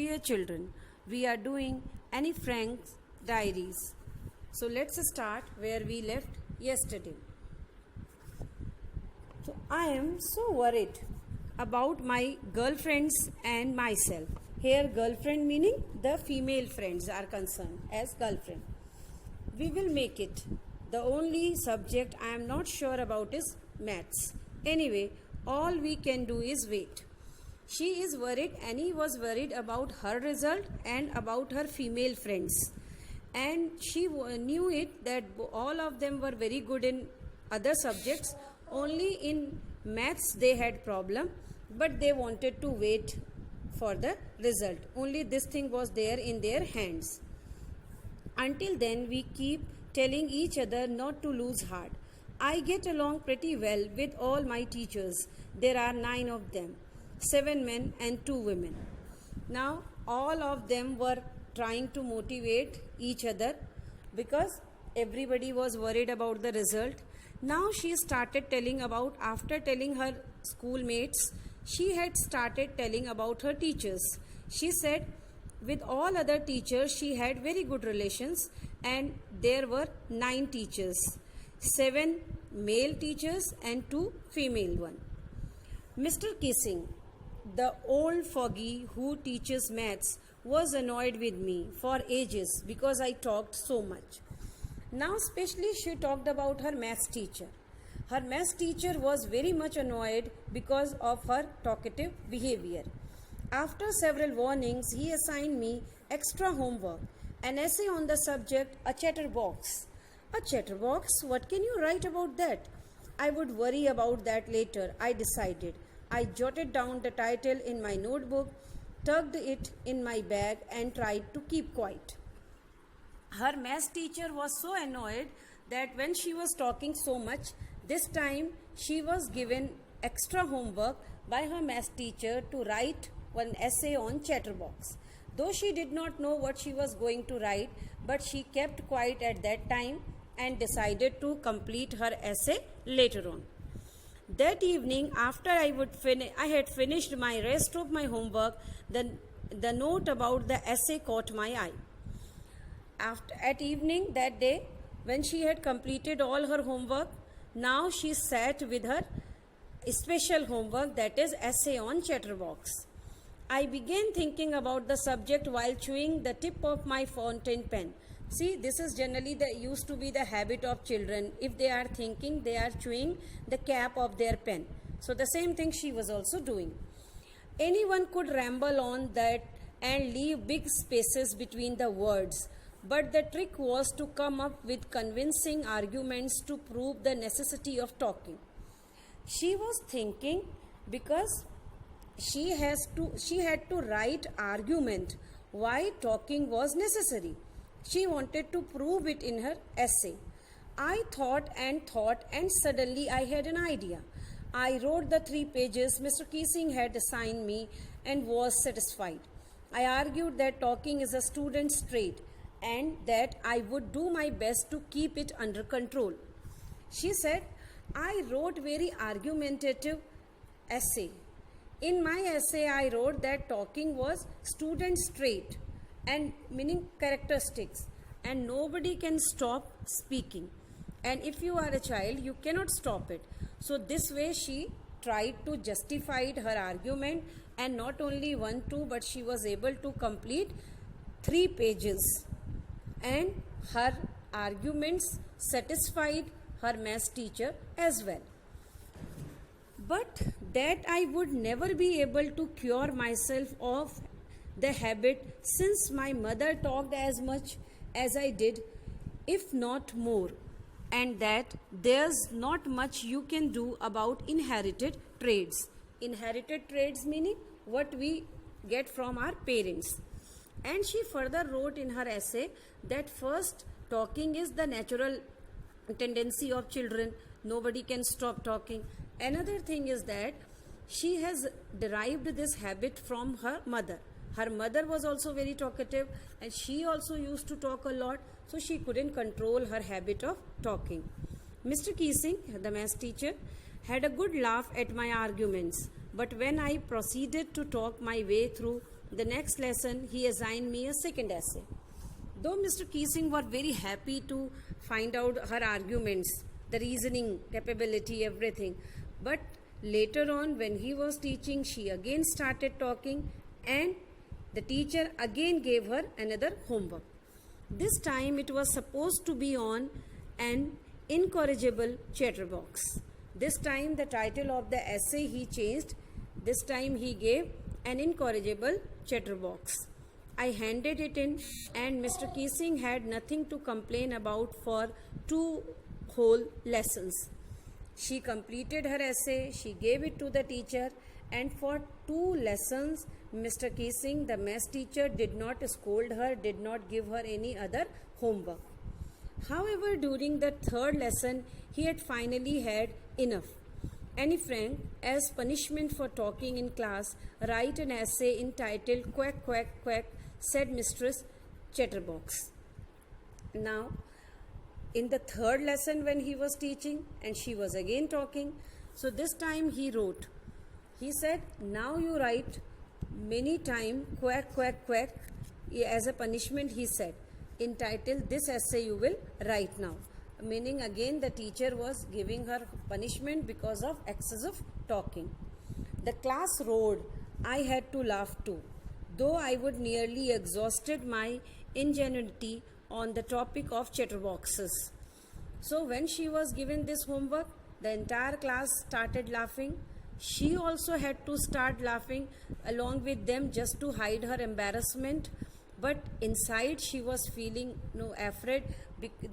Dear children, we are doing Annie Frank's diaries. So let's start where we left yesterday. So I am so worried about my girlfriends and myself. Here girlfriend meaning the female friends are concerned as girlfriend. We will make it. The only subject I am not sure about is maths. Anyway, all we can do is wait. She is worried. Annie was worried about her result and about her female friends. And she knew it that all of them were very good in other subjects. Only in maths they had problem, but they wanted to wait for the result. Only this thing was there in their hands. Until then, we keep telling each other not to lose heart. I get along pretty well with all my teachers. There are 9 of them, 7 men and 2 women. Now, all of them were trying to motivate each other because everybody was worried about the result. Now she started telling about, after telling her schoolmates, she had started telling about her teachers. She said with all other teachers she had very good relations, and there were 9 teachers, 7 male teachers and 2 female one. Mr. Kissing, the old fogey who teaches maths, was annoyed with me for ages because I talked so much. Now especially she talked about her maths teacher. Her maths teacher was very much annoyed because of her talkative behavior. After several warnings, he assigned me extra homework, an essay on the subject, a chatterbox. A chatterbox? What can you write about that? I would worry about that later, I decided. I jotted down the title in my notebook, tucked it in my bag and tried to keep quiet. Her maths teacher was so annoyed that when she was talking so much, this time she was given extra homework by her maths teacher to write one essay on chatterbox. Though she did not know what she was going to write, but she kept quiet at that time and decided to complete her essay later on. That evening, after I had finished my rest of my homework, the note about the essay caught my eye. At evening that day, when she had completed all her homework, now she sat with her special homework, that is essay on chatterbox. I began thinking about the subject while chewing the tip of my fountain pen. See, this is generally used to be the habit of children. If they are thinking, they are chewing the cap of their pen. So the same thing she was also doing. Anyone could ramble on that and leave big spaces between the words. But the trick was to come up with convincing arguments to prove the necessity of talking. She was thinking because she had to write argument why talking was necessary. She wanted to prove it in her essay. I thought and suddenly I had an idea. I wrote the 3 pages Mr. Keesing had assigned me and was satisfied. I argued that talking is a student's trait and that I would do my best to keep it under control. She said, I wrote very argumentative essay. In my essay, I wrote that talking was student's trait and meaning characteristics, and nobody can stop speaking. And if you are a child, you cannot stop it. So this way she tried to justify her argument, and not only 1, 2, but she was able to complete 3 pages. And her arguments satisfied her maths teacher as well. But that I would never be able to cure myself of the habit, since my mother talked as much as I did, if not more, and that there's not much you can do about inherited traits. Inherited traits meaning what we get from our parents. And she further wrote in her essay that first, talking is the natural tendency of children. Nobody can stop talking. Another thing is that she has derived this habit from her mother. Her mother was also very talkative and she also used to talk a lot, so she couldn't control her habit of talking. Mr. Keesing, the maths teacher, had a good laugh at my arguments, but when I proceeded to talk my way through the next lesson he assigned me a second essay. Though Mr. Keesing was very happy to find out her arguments, the reasoning capability, everything, but later on when he was teaching, she again started talking and the teacher again gave her another homework. This time it was supposed to be on an incorrigible chatterbox. This time the title of the essay he changed. This time he gave an incorrigible chatterbox. I handed it in and Mr. Keesing had nothing to complain about for 2 whole lessons. She completed her essay, she gave it to the teacher, and for 2 lessons Mr. Keesing, the maths teacher, did not scold her, did not give her any other homework. However, during the 3rd lesson, he had finally had enough. Annie Frank, as punishment for talking in class, write an essay entitled Quack, Quack, Quack, said Mistress Chatterbox. Now, in the 3rd lesson when he was teaching and she was again talking, so this time he wrote. He said, now you write many times quack, quack, quack. As a punishment, he said, entitled this essay you will write now. Meaning again the teacher was giving her punishment because of excessive talking. The class roared. I had to laugh too, though I would nearly exhausted my ingenuity on the topic of chatterboxes. So when she was given this homework, the entire class started laughing. She also had to start laughing along with them just to hide her embarrassment. But inside she was feeling afraid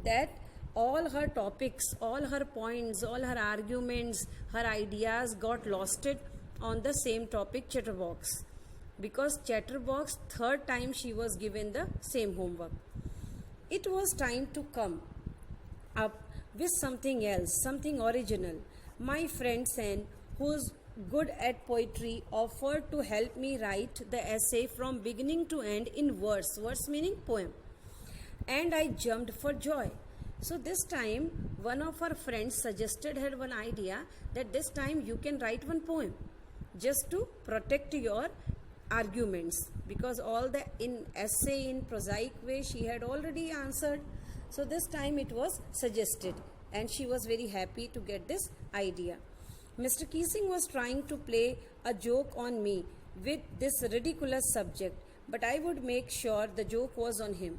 that all her topics, all her points, all her arguments, her ideas got losted on the same topic, chatterbox. Because chatterbox, 3rd time she was given the same homework. It was time to come up with something else, something original. My friend Sen, who's good at poetry, offered to help me write the essay from beginning to end in verse. Verse meaning poem. And I jumped for joy. So this time, one of her friends suggested her one idea that this time you can write one poem just to protect your arguments, because all the in essay in prosaic way she had already answered. So this time it was suggested and she was very happy to get this idea. Mr. Keesing was trying to play a joke on me with this ridiculous subject, but I would make sure the joke was on him.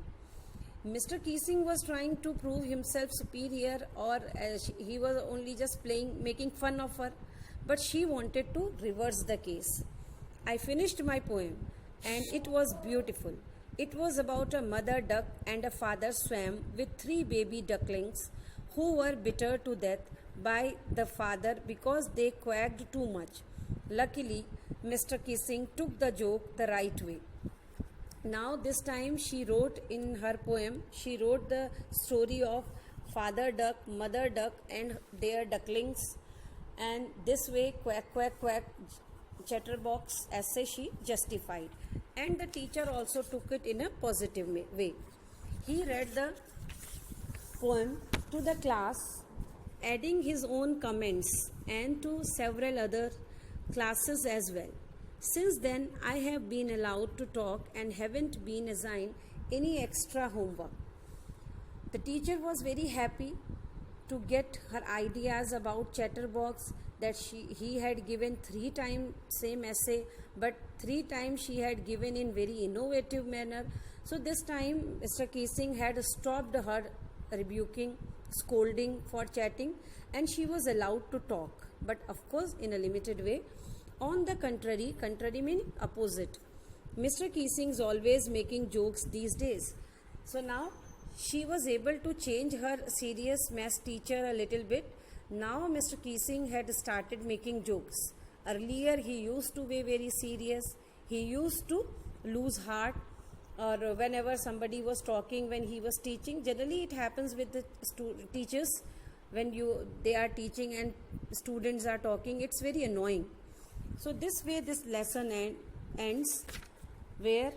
Mr. Keesing was trying to prove himself superior, or he was only just making fun of her, but she wanted to reverse the case. I finished my poem and it was beautiful. It was about a mother duck and a father swam with 3 baby ducklings who were bitter to death by the father because they quacked too much. Luckily, Mr. Keesing took the joke the right way. Now this time she wrote in her poem, she wrote the story of father duck, mother duck and their ducklings, and this way quack, quack, quack, chatterbox essay she justified. And the teacher also took it in a positive way. He read the poem to the class, adding his own comments and to several other classes as well. Since then, I have been allowed to talk and haven't been assigned any extra homework. The teacher was very happy to get her ideas about chatterbox, that he had given 3 times same essay, but 3 times she had given in very innovative manner. So this time Mr. Keesing had stopped her rebuking, scolding for chatting, and she was allowed to talk, but of course in a limited way. On the contrary meaning opposite, Mr. Keesing is always making jokes these days. So now she was able to change her serious maths teacher a little bit. Now Mr. Keesing had started making jokes. Earlier he used to be very serious. He used to lose heart, or whenever somebody was talking when he was teaching. Generally it happens with the teachers when they are teaching and students are talking. It's very annoying. So this way this lesson ends, where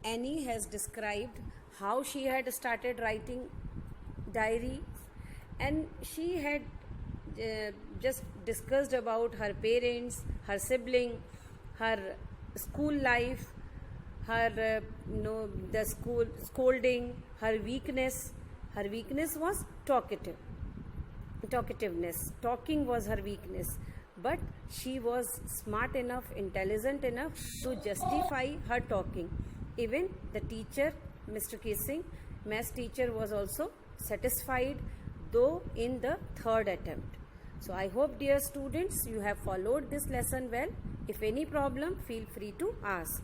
Annie has described how she had started writing diary, and she had just discussed about her parents, her sibling, her school life, her the school scolding, her weakness. Her weakness was talkativeness. Talking was her weakness, but she was smart enough, intelligent enough to justify her talking. Even the teacher, Mr. Kissing, math teacher, was also satisfied, though in the third attempt. So I hope, dear students, you have followed this lesson well. If any problem, feel free to ask.